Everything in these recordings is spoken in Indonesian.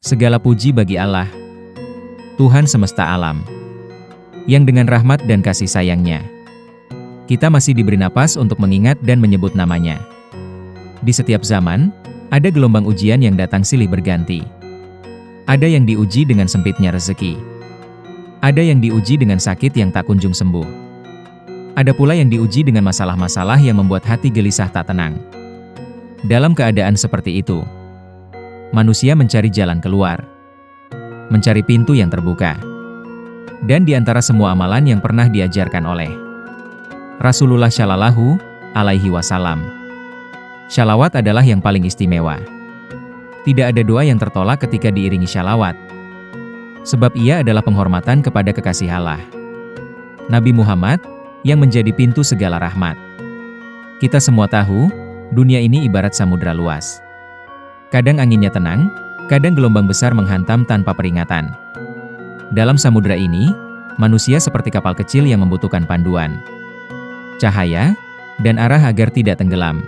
Segala puji bagi Allah, Tuhan semesta alam, yang dengan rahmat dan kasih sayangnya, kita masih diberi napas untuk mengingat dan menyebut namanya. Di setiap zaman, ada gelombang ujian yang datang silih berganti. Ada yang diuji dengan sempitnya rezeki. Ada yang diuji dengan sakit yang tak kunjung sembuh. Ada pula yang diuji dengan masalah-masalah yang membuat hati gelisah tak tenang. Dalam keadaan seperti itu, manusia mencari jalan keluar, mencari pintu yang terbuka. Dan di antara semua amalan yang pernah diajarkan oleh Rasulullah Shallallahu Alaihi Wasallam, shalawat adalah yang paling istimewa. Tidak ada doa yang tertolak ketika diiringi shalawat, sebab ia adalah penghormatan kepada kekasih Allah, Nabi Muhammad, yang menjadi pintu segala rahmat. Kita semua tahu, dunia ini ibarat samudra luas. Kadang anginnya tenang, kadang gelombang besar menghantam tanpa peringatan. Dalam samudra ini, manusia seperti kapal kecil yang membutuhkan panduan, cahaya, dan arah agar tidak tenggelam.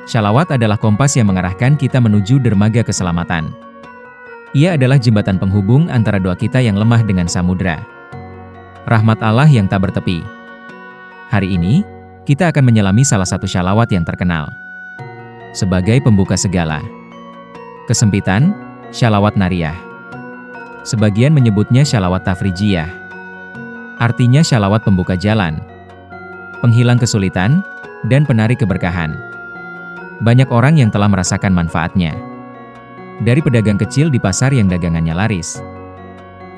Shalawat adalah kompas yang mengarahkan kita menuju dermaga keselamatan. Ia adalah jembatan penghubung antara doa kita yang lemah dengan samudra rahmat Allah yang tak bertepi. Hari ini, kita akan menyelami salah satu shalawat yang terkenal sebagai pembuka segala kesempitan, shalawat nariyah. Sebagian menyebutnya shalawat tafrijiyah. Artinya shalawat pembuka jalan, penghilang kesulitan, dan penarik keberkahan. Banyak orang yang telah merasakan manfaatnya. Dari pedagang kecil di pasar yang dagangannya laris,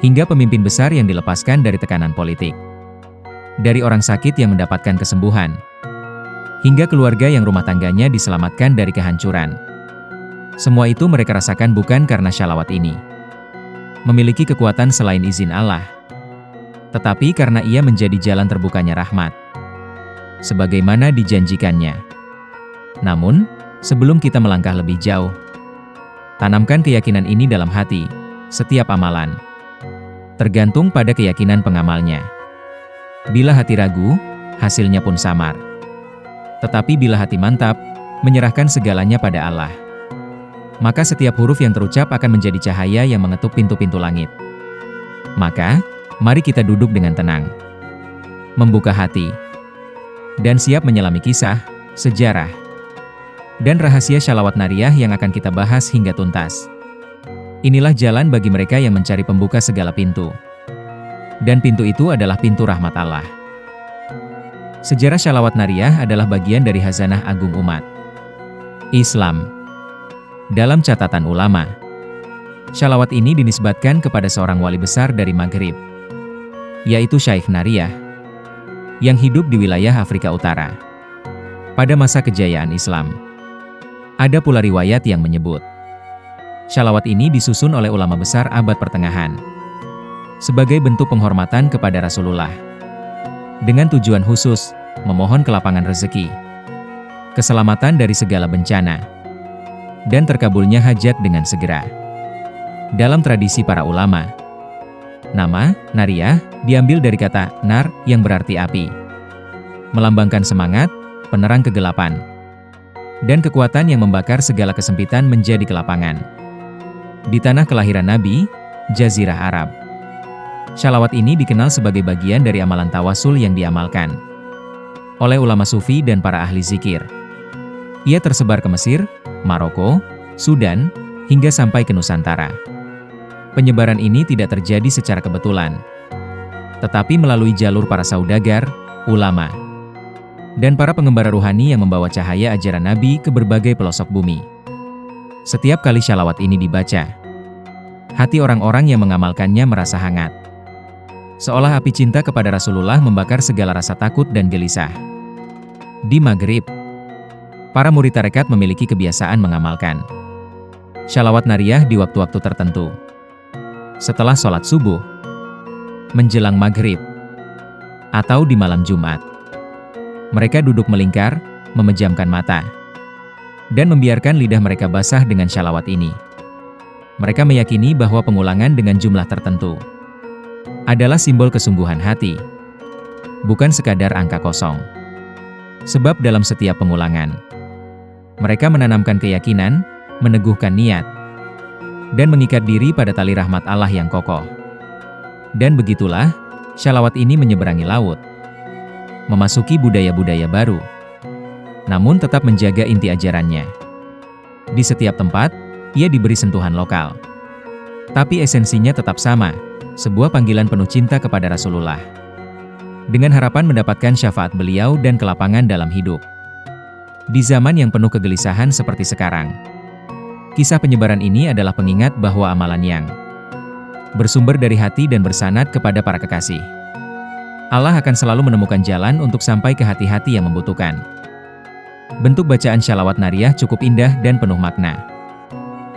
hingga pemimpin besar yang dilepaskan dari tekanan politik. Dari orang sakit yang mendapatkan kesembuhan, hingga keluarga yang rumah tangganya diselamatkan dari kehancuran. Semua itu mereka rasakan bukan karena shalawat ini memiliki kekuatan selain izin Allah, tetapi karena ia menjadi jalan terbukanya rahmat, sebagaimana dijanjikannya. Namun, sebelum kita melangkah lebih jauh, tanamkan keyakinan ini dalam hati. Setiap amalan tergantung pada keyakinan pengamalnya. Bila hati ragu, hasilnya pun samar. Tetapi bila hati mantap, menyerahkan segalanya pada Allah, maka setiap huruf yang terucap akan menjadi cahaya yang mengetuk pintu-pintu langit. Maka, mari kita duduk dengan tenang, membuka hati, dan siap menyelami kisah, sejarah, dan rahasia shalawat nariyah yang akan kita bahas hingga tuntas. Inilah jalan bagi mereka yang mencari pembuka segala pintu. Dan pintu itu adalah pintu rahmat Allah. Sejarah shalawat nariyah adalah bagian dari khazanah agung umat Islam. Dalam catatan ulama, shalawat ini dinisbatkan kepada seorang wali besar dari Maghrib, yaitu Syaikh Nariyah, yang hidup di wilayah Afrika Utara pada masa kejayaan Islam. Ada pula riwayat yang menyebut, shalawat ini disusun oleh ulama besar abad pertengahan, sebagai bentuk penghormatan kepada Rasulullah, dengan tujuan khusus, memohon kelapangan rezeki, keselamatan dari segala bencana, dan terkabulnya hajat dengan segera. Dalam tradisi para ulama, nama nariyah diambil dari kata nar yang berarti api, melambangkan semangat, penerang kegelapan, dan kekuatan yang membakar segala kesempitan menjadi kelapangan. Di tanah kelahiran Nabi, Jazirah Arab, shalawat ini dikenal sebagai bagian dari amalan tawasul yang diamalkan oleh ulama sufi dan para ahli zikir. Ia tersebar ke Mesir, Maroko, Sudan, hingga sampai ke Nusantara. Penyebaran ini tidak terjadi secara kebetulan, tetapi melalui jalur para saudagar, ulama, dan para pengembara ruhani yang membawa cahaya ajaran Nabi ke berbagai pelosok bumi. Setiap kali shalawat ini dibaca, hati orang-orang yang mengamalkannya merasa hangat, seolah api cinta kepada Rasulullah membakar segala rasa takut dan gelisah. Di Maghrib, para murid tarekat memiliki kebiasaan mengamalkan shalawat nariyah di waktu-waktu tertentu. Setelah sholat subuh, menjelang maghrib, atau di malam Jumat, mereka duduk melingkar, memejamkan mata, dan membiarkan lidah mereka basah dengan shalawat ini. Mereka meyakini bahwa pengulangan dengan jumlah tertentu adalah simbol kesungguhan hati, bukan sekadar angka kosong. Sebab dalam setiap pengulangan, mereka menanamkan keyakinan, meneguhkan niat, dan mengikat diri pada tali rahmat Allah yang kokoh. Dan begitulah, shalawat ini menyeberangi laut, memasuki budaya-budaya baru, namun tetap menjaga inti ajarannya. Di setiap tempat, ia diberi sentuhan lokal, tapi esensinya tetap sama, sebuah panggilan penuh cinta kepada Rasulullah, dengan harapan mendapatkan syafaat beliau dan kelapangan dalam hidup. Di zaman yang penuh kegelisahan seperti sekarang, kisah penyebaran ini adalah pengingat bahwa amalan yang bersumber dari hati dan bersanad kepada para kekasih Allah akan selalu menemukan jalan untuk sampai ke hati-hati yang membutuhkan. Bentuk bacaan shalawat nariyah cukup indah dan penuh makna.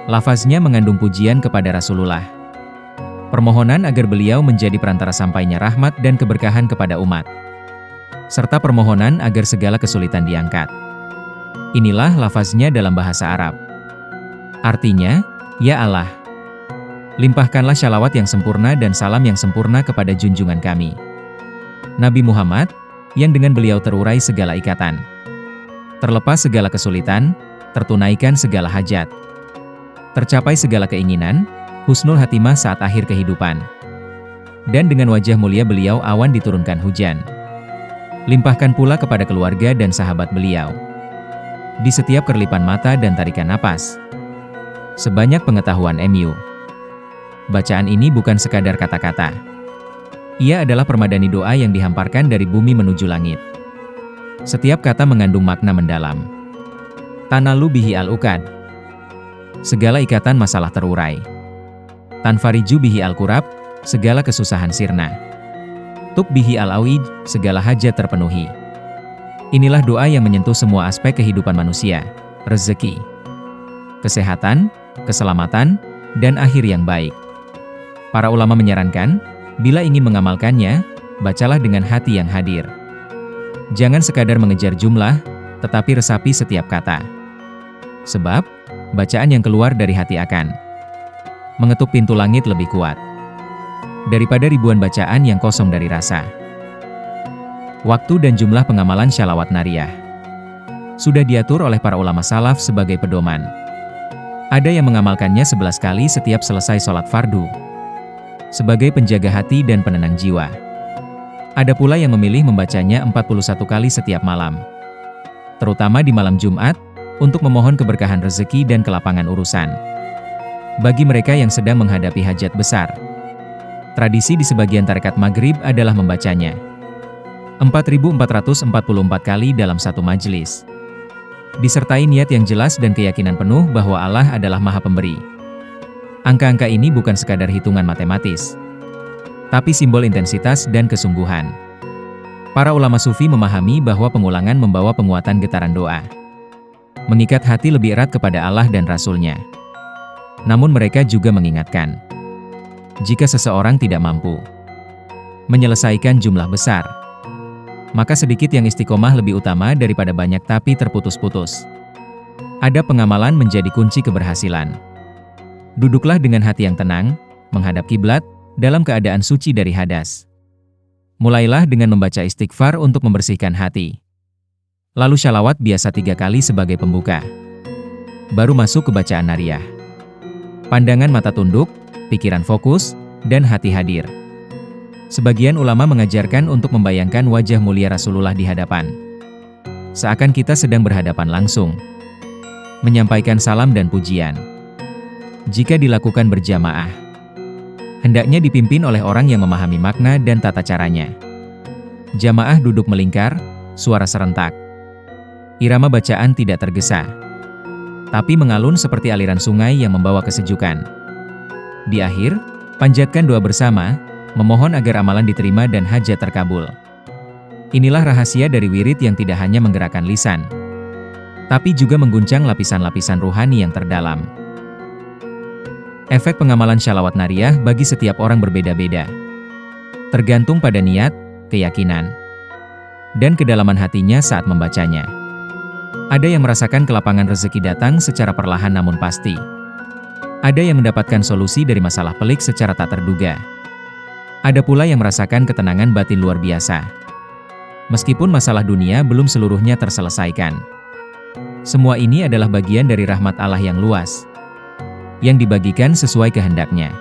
Lafaznya mengandung pujian kepada Rasulullah, permohonan agar beliau menjadi perantara sampainya rahmat dan keberkahan kepada umat, serta permohonan agar segala kesulitan diangkat. Inilah lafaznya dalam bahasa Arab. Artinya, ya Allah, limpahkanlah shalawat yang sempurna dan salam yang sempurna kepada junjungan kami, Nabi Muhammad, yang dengan beliau terurai segala ikatan, terlepas segala kesulitan, tertunaikan segala hajat, tercapai segala keinginan, husnul hatimah saat akhir kehidupan. Dan dengan wajah mulia beliau awan diturunkan hujan. Limpahkan pula kepada keluarga dan sahabat beliau, di setiap kerlipan mata dan tarikan napas. Sebanyak pengetahuan MU. Bacaan ini bukan sekadar kata-kata. Ia adalah permadani doa yang dihamparkan dari bumi menuju langit. Setiap kata mengandung makna mendalam. Tanalu bihi al-uqad, segala ikatan masalah terurai. Tanfariju bihi al-kurab, segala kesusahan sirna. Tuk bihi al-awij, segala hajat terpenuhi. Inilah doa yang menyentuh semua aspek kehidupan manusia, rezeki, kesehatan, keselamatan, dan akhir yang baik. Para ulama menyarankan, bila ingin mengamalkannya, bacalah dengan hati yang hadir. Jangan sekadar mengejar jumlah, tetapi resapi setiap kata. Sebab, bacaan yang keluar dari hati akan mengetuk pintu langit lebih kuat daripada ribuan bacaan yang kosong dari rasa. Waktu dan jumlah pengamalan shalawat nariyah sudah diatur oleh para ulama salaf sebagai pedoman. Ada yang mengamalkannya 11 kali setiap selesai sholat fardu, sebagai penjaga hati dan penenang jiwa. Ada pula yang memilih membacanya 41 kali setiap malam, terutama di malam Jumat, untuk memohon keberkahan rezeki dan kelapangan urusan bagi mereka yang sedang menghadapi hajat besar. Tradisi di sebagian tarekat Maghrib adalah membacanya 4.444 kali dalam satu majelis, disertai niat yang jelas dan keyakinan penuh bahwa Allah adalah Maha Pemberi. Angka-angka ini bukan sekadar hitungan matematis, tapi simbol intensitas dan kesungguhan. Para ulama sufi memahami bahwa pengulangan membawa penguatan getaran doa, mengikat hati lebih erat kepada Allah dan Rasul-Nya. Namun mereka juga mengingatkan, jika seseorang tidak mampu menyelesaikan jumlah besar, maka sedikit yang istiqomah lebih utama daripada banyak tapi terputus-putus. Ada pengamalan menjadi kunci keberhasilan. Duduklah dengan hati yang tenang, menghadap kiblat, dalam keadaan suci dari hadas. Mulailah dengan membaca istighfar untuk membersihkan hati. Lalu shalawat biasa 3 kali sebagai pembuka. Baru masuk ke bacaan nariyah. Pandangan mata tunduk, pikiran fokus, dan hati hadir. Sebagian ulama mengajarkan untuk membayangkan wajah mulia Rasulullah di hadapan, seakan kita sedang berhadapan langsung, menyampaikan salam dan pujian. Jika dilakukan berjamaah, hendaknya dipimpin oleh orang yang memahami makna dan tata caranya. Jamaah duduk melingkar, suara serentak. Irama bacaan tidak tergesa, tapi mengalun seperti aliran sungai yang membawa kesejukan. Di akhir, panjatkan doa bersama, memohon agar amalan diterima dan hajat terkabul. Inilah rahasia dari wirid yang tidak hanya menggerakkan lisan, tapi juga mengguncang lapisan-lapisan ruhani yang terdalam. Efek pengamalan shalawat nariyah bagi setiap orang berbeda-beda, tergantung pada niat, keyakinan, dan kedalaman hatinya saat membacanya. Ada yang merasakan kelapangan rezeki datang secara perlahan namun pasti. Ada yang mendapatkan solusi dari masalah pelik secara tak terduga. Ada pula yang merasakan ketenangan batin luar biasa, meskipun masalah dunia belum seluruhnya terselesaikan. Semua ini adalah bagian dari rahmat Allah yang luas, yang dibagikan sesuai kehendaknya.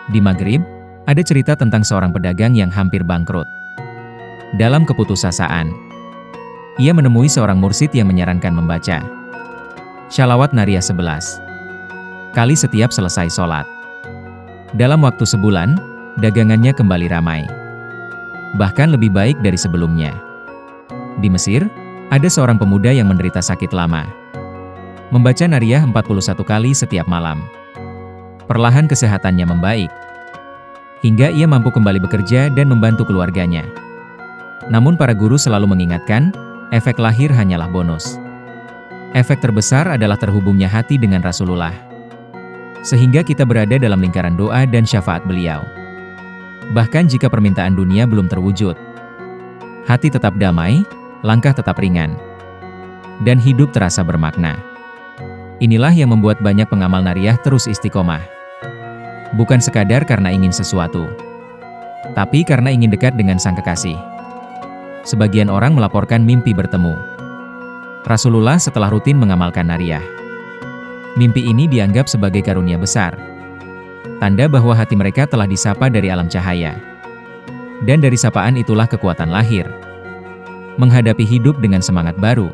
Di Maghrib, ada cerita tentang seorang pedagang yang hampir bangkrut. Dalam keputusasaan, ia menemui seorang mursyid yang menyarankan membaca Shalawat Nariyah 11 kali setiap selesai sholat. Dalam waktu sebulan, dagangannya kembali ramai. Bahkan lebih baik dari sebelumnya. Di Mesir, ada seorang pemuda yang menderita sakit lama. Membaca Nariyah 41 kali setiap malam. Perlahan kesehatannya membaik, hingga ia mampu kembali bekerja dan membantu keluarganya. Namun para guru selalu mengingatkan, efek lahir hanyalah bonus. Efek terbesar adalah terhubungnya hati dengan Rasulullah. Sehingga kita berada dalam lingkaran doa dan syafaat beliau. Bahkan jika permintaan dunia belum terwujud, hati tetap damai, langkah tetap ringan, dan hidup terasa bermakna. Inilah yang membuat banyak pengamal nariyah terus istiqomah. Bukan sekadar karena ingin sesuatu, tapi karena ingin dekat dengan Sang Kekasih. Sebagian orang melaporkan mimpi bertemu Rasulullah setelah rutin mengamalkan nariyah. Mimpi ini dianggap sebagai karunia besar, tanda bahwa hati mereka telah disapa dari alam cahaya. Dan dari sapaan itulah kekuatan lahir, menghadapi hidup dengan semangat baru.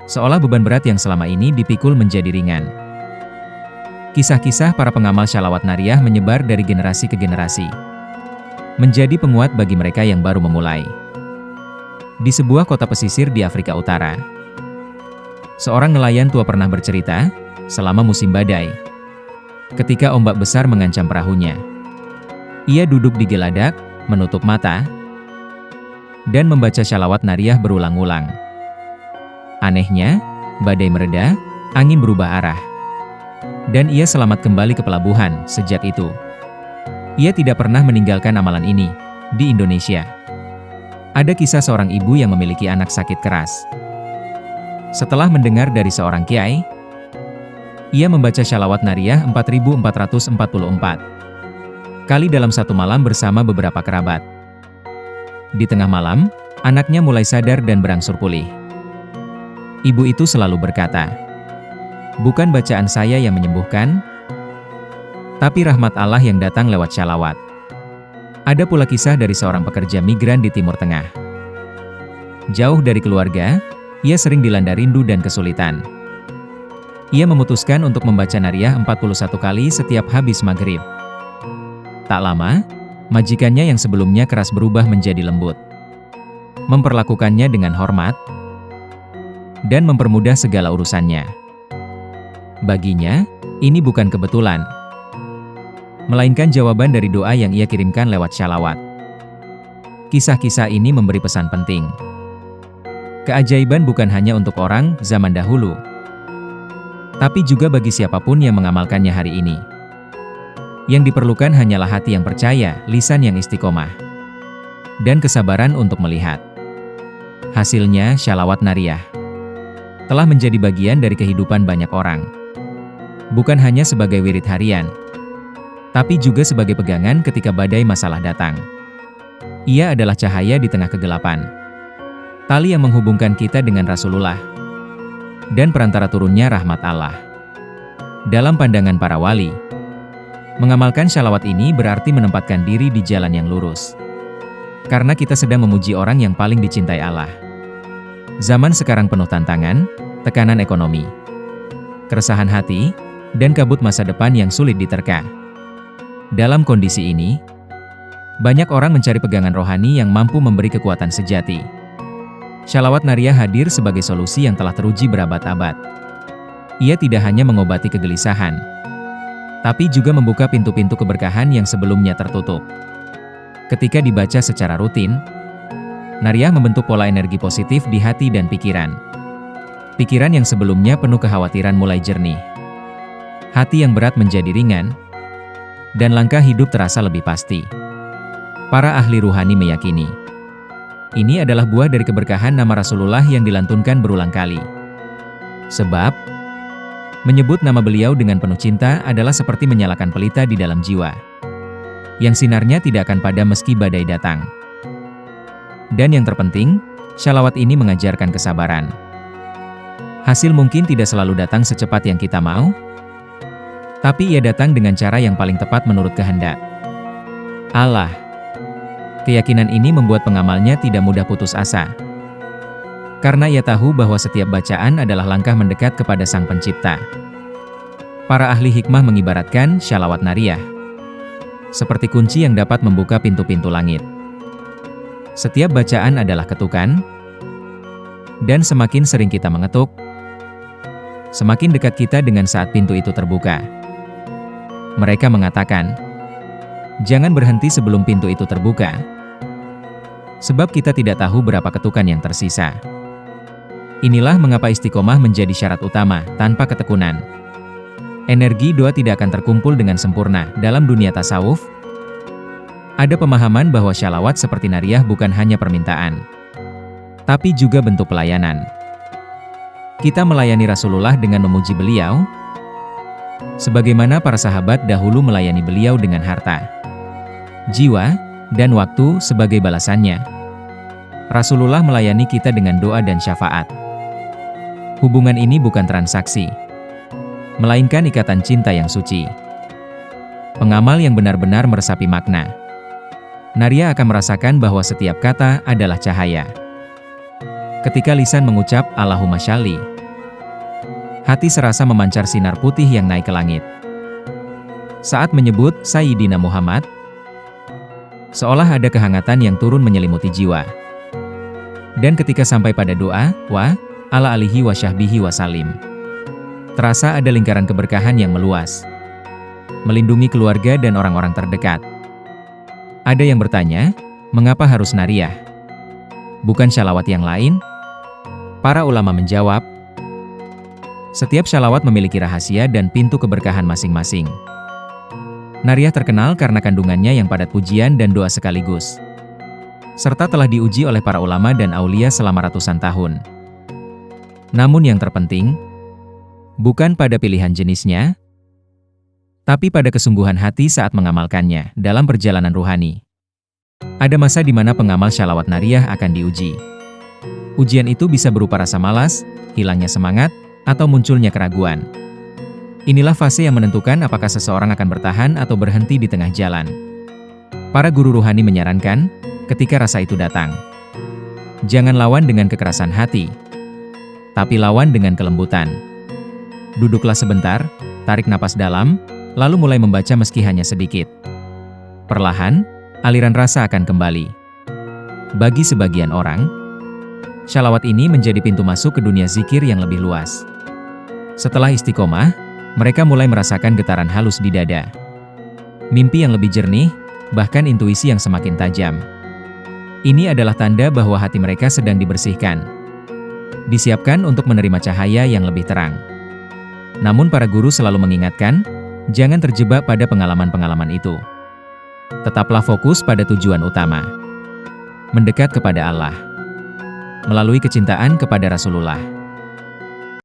Seolah beban berat yang selama ini dipikul menjadi ringan. Kisah-kisah para pengamal shalawat nariyah menyebar dari generasi ke generasi, menjadi penguat bagi mereka yang baru memulai. Di sebuah kota pesisir di Afrika Utara, seorang nelayan tua pernah bercerita, selama musim badai, ketika ombak besar mengancam perahunya, ia duduk di geladak, menutup mata, dan membaca shalawat nariyah berulang-ulang. Anehnya, badai mereda, angin berubah arah, dan ia selamat kembali ke pelabuhan. Sejak itu, ia tidak pernah meninggalkan amalan ini. Di Indonesia, ada kisah seorang ibu yang memiliki anak sakit keras. Setelah mendengar dari seorang kiai, ia membaca shalawat nariyah 4444 kali dalam satu malam bersama beberapa kerabat. Di tengah malam, anaknya mulai sadar dan berangsur pulih. Ibu itu selalu berkata, "Bukan bacaan saya yang menyembuhkan, tapi rahmat Allah yang datang lewat shalawat." Ada pula kisah dari seorang pekerja migran di Timur Tengah. Jauh dari keluarga, ia sering dilanda rindu dan kesulitan. Ia memutuskan untuk membaca nariyah 41 kali setiap habis maghrib. Tak lama, majikannya yang sebelumnya keras berubah menjadi lembut, memperlakukannya dengan hormat, dan mempermudah segala urusannya. Baginya, ini bukan kebetulan, melainkan jawaban dari doa yang ia kirimkan lewat shalawat. Kisah-kisah ini memberi pesan penting. Keajaiban bukan hanya untuk orang zaman dahulu, tapi juga bagi siapapun yang mengamalkannya hari ini. Yang diperlukan hanyalah hati yang percaya, lisan yang istiqomah, dan kesabaran untuk melihat. Hasilnya, shalawat nariyah telah menjadi bagian dari kehidupan banyak orang. Bukan hanya sebagai wirid harian, tapi juga sebagai pegangan ketika badai masalah datang. Ia adalah cahaya di tengah kegelapan, tali yang menghubungkan kita dengan Rasulullah, dan perantara turunnya rahmat Allah. Dalam pandangan para wali, mengamalkan shalawat ini berarti menempatkan diri di jalan yang lurus, karena kita sedang memuji orang yang paling dicintai Allah. Zaman sekarang penuh tantangan, tekanan ekonomi, keresahan hati, dan kabut masa depan yang sulit diterka. Dalam kondisi ini, banyak orang mencari pegangan rohani yang mampu memberi kekuatan sejati. Shalawat nariyah hadir sebagai solusi yang telah teruji berabad-abad. Ia tidak hanya mengobati kegelisahan, tapi juga membuka pintu-pintu keberkahan yang sebelumnya tertutup. Ketika dibaca secara rutin, nariyah membentuk pola energi positif di hati dan pikiran. Pikiran yang sebelumnya penuh kekhawatiran mulai jernih. Hati yang berat menjadi ringan, dan langkah hidup terasa lebih pasti. Para ahli ruhani meyakini, ini adalah buah dari keberkahan nama Rasulullah yang dilantunkan berulang kali. Sebab, menyebut nama beliau dengan penuh cinta adalah seperti menyalakan pelita di dalam jiwa, yang sinarnya tidak akan padam meski badai datang. Dan yang terpenting, shalawat ini mengajarkan kesabaran. Hasil mungkin tidak selalu datang secepat yang kita mau, Tapi ia datang dengan cara yang paling tepat menurut kehendak Allah. Keyakinan ini membuat pengamalnya tidak mudah putus asa. Karena ia tahu bahwa setiap bacaan adalah langkah mendekat kepada Sang Pencipta. Para ahli hikmah mengibaratkan shalawat nariyah seperti kunci yang dapat membuka pintu-pintu langit. Setiap bacaan adalah ketukan, dan semakin sering kita mengetuk, semakin dekat kita dengan saat pintu itu terbuka. Mereka mengatakan, jangan berhenti sebelum pintu itu terbuka, sebab kita tidak tahu berapa ketukan yang tersisa. Inilah mengapa istiqomah menjadi syarat utama. Tanpa ketekunan, energi doa tidak akan terkumpul dengan sempurna. Dalam dunia tasawuf, ada pemahaman bahwa shalawat seperti nariyah bukan hanya permintaan, tapi juga bentuk pelayanan. Kita melayani Rasulullah dengan memuji beliau, sebagaimana para sahabat dahulu melayani beliau dengan harta, jiwa, dan waktu sebagai balasannya. Rasulullah melayani kita dengan doa dan syafaat. Hubungan ini bukan transaksi, melainkan ikatan cinta yang suci. Pengamal yang benar-benar meresapi makna nariyah akan merasakan bahwa setiap kata adalah cahaya. Ketika lisan mengucap Allahumma shalli, hati serasa memancar sinar putih yang naik ke langit. Saat menyebut Sayyidina Muhammad, seolah ada kehangatan yang turun menyelimuti jiwa. Dan ketika sampai pada doa, wa ala alihi wa syahbihi wa salim, terasa ada lingkaran keberkahan yang meluas, melindungi keluarga dan orang-orang terdekat. Ada yang bertanya, mengapa harus nariyah? Bukan shalawat yang lain? Para ulama menjawab, setiap shalawat memiliki rahasia dan pintu keberkahan masing-masing. Nariyah terkenal karena kandungannya yang padat pujian dan doa sekaligus, serta telah diuji oleh para ulama dan aulia selama ratusan tahun. Namun yang terpenting, bukan pada pilihan jenisnya, tapi pada kesungguhan hati saat mengamalkannya dalam perjalanan ruhani. Ada masa di mana pengamal shalawat nariyah akan diuji. Ujian itu bisa berupa rasa malas, hilangnya semangat, atau munculnya keraguan. Inilah fase yang menentukan apakah seseorang akan bertahan atau berhenti di tengah jalan. Para guru ruhani menyarankan, ketika rasa itu datang, jangan lawan dengan kekerasan hati, tapi lawan dengan kelembutan. Duduklah sebentar, tarik napas dalam, lalu mulai membaca meski hanya sedikit. Perlahan, aliran rasa akan kembali. Bagi sebagian orang, shalawat ini menjadi pintu masuk ke dunia zikir yang lebih luas. Setelah istiqomah, mereka mulai merasakan getaran halus di dada, mimpi yang lebih jernih, bahkan intuisi yang semakin tajam. Ini adalah tanda bahwa hati mereka sedang dibersihkan, disiapkan untuk menerima cahaya yang lebih terang. Namun para guru selalu mengingatkan, jangan terjebak pada pengalaman-pengalaman itu. Tetaplah fokus pada tujuan utama, mendekat kepada Allah, melalui kecintaan kepada Rasulullah.